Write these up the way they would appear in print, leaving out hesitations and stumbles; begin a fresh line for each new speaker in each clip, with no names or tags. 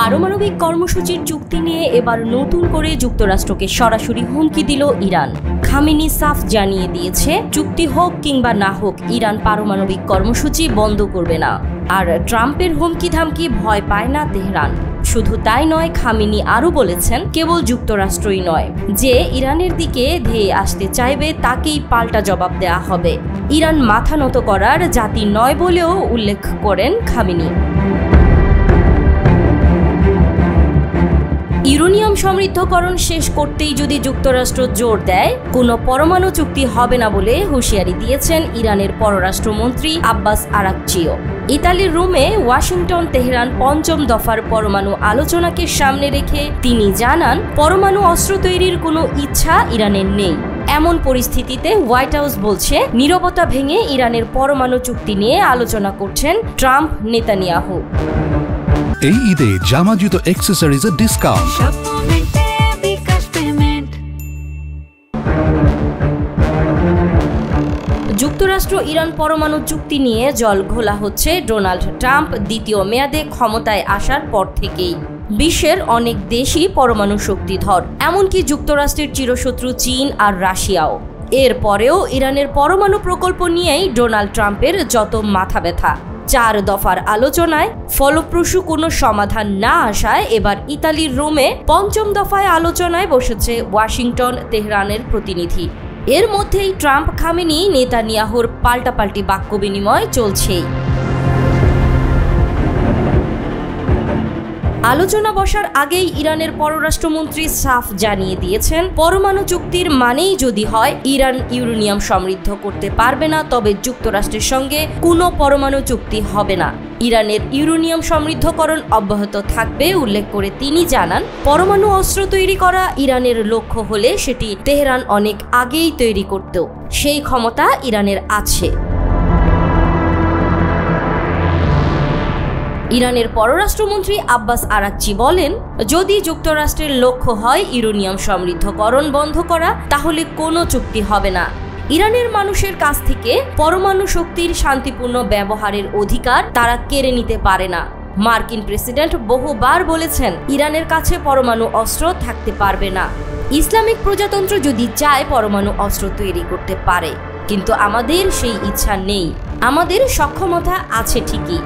পারমাণবিক কর্মসূচির চুক্তি নিয়ে এবার নতুন করে যুক্তরাষ্ট্রকে সরাসরি হুমকি দিল ইরান। খামেনি সাফ জানিয়ে দিয়েছে, চুক্তি হোক কিংবা না হোক ইরান পারমাণবিক কর্মসূচি বন্ধ করবে না। আর ট্রাম্পের হুমকি ধামকি ভয় পায় না তেহরান। শুধু তাই নয়, খামেনি আরও বলেছেন, কেবল যুক্তরাষ্ট্রই নয়, যে ইরানের দিকে ধেয়ে আসতে চাইবে তাকেই পাল্টা জবাব দেয়া হবে। ইরান মাথা নত করার জাতি নয় বলেও উল্লেখ করেন খামেনি। ইউরেনিয়াম সমৃদ্ধকরণ শেষ করতেই যদি যুক্তরাষ্ট্র জোর দেয়, কোনো পরমাণু চুক্তি হবে না বলে হুঁশিয়ারি দিয়েছেন ইরানের পররাষ্ট্রমন্ত্রী আব্বাস আরাকচিও। ইতালির রোমে ওয়াশিংটন তেহরান পঞ্চম দফার পরমাণু আলোচনাকে সামনে রেখে তিনি জানান, পরমাণু অস্ত্র তৈরির কোনো ইচ্ছা ইরানের নেই। এমন পরিস্থিতিতে হোয়াইট হাউস বলছে, নীরবতা ভেঙে ইরানের পরমাণু চুক্তি নিয়ে আলোচনা করছেন ট্রাম্প নেতানিয়াহু।
এই ঈদে জামা জুতো অ্যাক্সেসরিজের ডিসকাউন্ট।
যুক্তরাষ্ট্র ইরান পরমাণু চুক্তি নিয়ে জল ঘোলা হচ্ছে ডোনাল্ড ট্রাম্প দ্বিতীয় মেয়াদে ক্ষমতায় আসার পর থেকেই। বিশ্বের অনেক দেশই পরমাণু শক্তিধর, এমনকি যুক্তরাষ্ট্রের চিরশত্রু চীন আর রাশিয়াও। এরপরেও ইরানের পরমাণু প্রকল্প নিয়েই ডোনাল্ড ট্রাম্পের যত মাথা ব্যথা। 4 দফার আলোচনায় ফলপ্রসূ কোনো সমাধান না আসায় এবার ইতালির রোমে 5ম দফায় আলোচনায় বসেছে ওয়াশিংটন তেহরানের প্রতিনিধি। এর মধ্যেই ট্রাম্প খামেনি নেতানিয়াহুর পাল্টাপাল্টি বাক্য বিনিময় চলছেই। আলোচনা বসার আগেই ইরানের পররাষ্ট্রমন্ত্রী সাফ জানিয়ে দিয়েছেন, পরমাণু চুক্তির মানেই যদি হয় ইরান ইউরেনিয়াম সমৃদ্ধ করতে পারবে না, তবে যুক্তরাষ্ট্রের সঙ্গে কোনো পরমাণু চুক্তি হবে না। ইরানের ইউরেনিয়াম সমৃদ্ধকরণ অব্যাহত থাকবে উল্লেখ করে তিনি জানান, পরমাণু অস্ত্র তৈরি করা ইরানের লক্ষ্য হলে সেটি তেহরান অনেক আগেই তৈরি করত। সেই ক্ষমতা ইরানের আছে। ইরানের পররাষ্ট্রমন্ত্রী আব্বাস আরাকচি বলেন, যদি যুক্তরাষ্ট্রের লক্ষ্য হয় ইউরেনিয়াম সমৃদ্ধকরণ বন্ধ করা, তাহলে কোনো চুক্তি হবে না। ইরানের মানুষের কাছ থেকে পরমাণু শক্তির শান্তিপূর্ণ ব্যবহারের অধিকার তারা কেড়ে নিতে পারে না। মার্কিন প্রেসিডেন্ট বহুবার বলেছেন, ইরানের কাছে পরমাণু অস্ত্র থাকতে পারবে না। ইসলামিক প্রজাতন্ত্র যদি চায় পরমাণু অস্ত্র তৈরি করতে পারে, কিন্তু আমাদের সেই ইচ্ছা নেই। আমাদের সক্ষমতা আছে ঠিকই।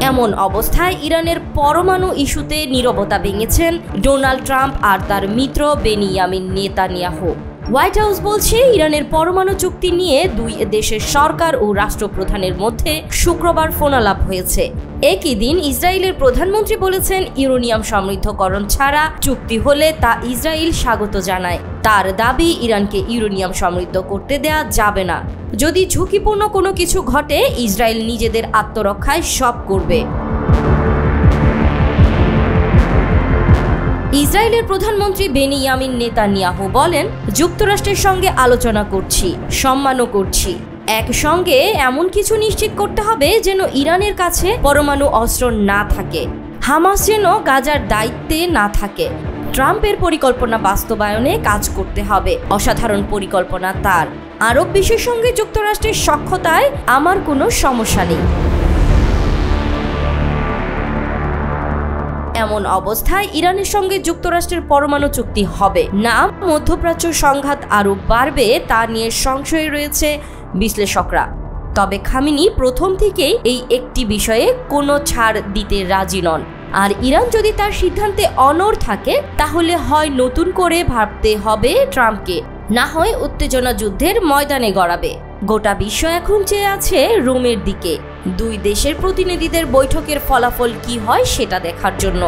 এমন অবস্থায় ইরানের পরমাণু ইস্যুতে নীরবতা ভেঙেছেন ডোনাল্ড ট্রাম্প আর তার মিত্র বেনিয়ামিন নেতানিয়াহু। হোয়াইট হাউস বলছে, ইরানের পরমাণু চুক্তি নিয়ে দুই দেশের সরকার ও রাষ্ট্রপ্রধানের মধ্যে শুক্রবার ফোনালাপ হয়েছে। একই দিন ইসরায়েলের প্রধানমন্ত্রী বলেছেন, ইউরেনিয়াম সমৃদ্ধকরণ ছাড়া চুক্তি হলে তা ইসরায়েল স্বাগত জানায়। তার দাবি, ইরানকে ইউরেনিয়াম সমৃদ্ধ করতে দেয়া যাবে না। যদি ঝুঁকিপূর্ণ কোনো কিছু ঘটে, ইসরায়েল নিজেদের আত্মরক্ষায় সব করবে। ইসরায়েলের প্রধানমন্ত্রী বেনিয়ামিন নেতানিয়াহু বলেন, যুক্তরাষ্ট্রের সঙ্গে আলোচনা করছি, সম্মানও করছি। একসঙ্গে এমন কিছু নিশ্চিত করতে হবে যেন ইরানের কাছে পরমাণু অস্ত্র না থাকে, হামাস যেন গাজার দায়িত্বে না থাকে। ট্রাম্পের পরিকল্পনা বাস্তবায়নে কাজ করতে হবে। অসাধারণ পরিকল্পনা তার। আরব বিশ্বের সঙ্গে যুক্তরাষ্ট্রের সখ্যতায় আমার কোনো সমস্যা নেই। এমন অবস্থায় ইরানের সঙ্গে যুক্তরাষ্ট্রের পরমাণু চুক্তি হবে না। মধ্যপ্রাচ্য সংঘাত আরও বাড়বে তা নিয়ে সংশয় রয়েছে বিশ্লেষকরা। তবে খামেনি প্রথম থেকেই এই একটি বিষয়ে কোনো ছাড় দিতে রাজি নন। আর ইরান যদি তার সিদ্ধান্তে অনড় থাকে, তাহলে হয় নতুন করে ভাবতে হবে ট্রাম্পকে, না হয় উত্তেজনা যুদ্ধের ময়দানে গড়াবে। গোটা বিশ্ব এখন চেয়ে আছে রোমের দিকে, দুই দেশের প্রতিনিধিদের বৈঠকের ফলাফল কি হয় সেটা দেখার জন্য।